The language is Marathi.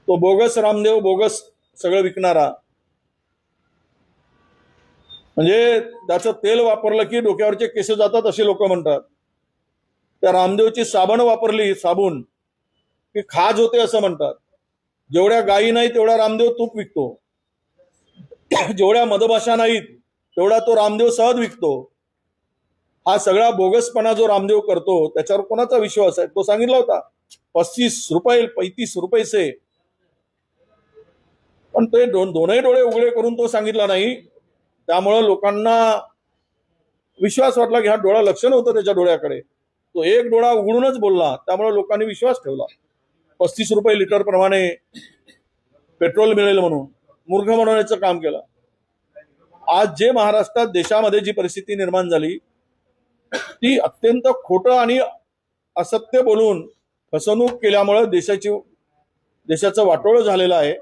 तो बोगस रामदेव, बोगस सगळं विकणारा, म्हणजे त्याचं तेल वापरलं की डोक्यावरचे केस जातात असे लोक म्हणतात. त्या रामदेवची साबण वापरली, साबून, की खाज होते असं म्हणतात. जेवढ्या गायी नाही तेवढा रामदेव तूप विकतो, जेवढ्या मधमाशा नाहीत तेवढा तो रामदेव सहज विकतो. हा सगळा बोगसपणा जो रामदेव करतो त्याच्यावर कोणाचा विश्वास आहे? तो सांगितला होता 35 रुपये 35 रुपये से, पण ते दोनही डोळे उघडे करून तो सांगितला नाही. त्यामुळं लोकांना विश्वास वाटला की हा डोळा लक्ष नव्हतं त्याच्या डोळ्याकडे, तो एक डोळा उघडूनच बोलला, त्यामुळे लोकांनी विश्वास ठेवला. 35 रुपये लिटर प्रमाणे पेट्रोल मिळेल म्हणून मूर्ख बनवण्याचं काम केलं. आज जे महाराष्ट्रात देशामध्ये जी परिस्थिती निर्माण झाली ती अत्यंत खोटं आणि असत्य बोलून फसवणूक केल्यामुळे देशाचं वाटोळं झालेलं आहे.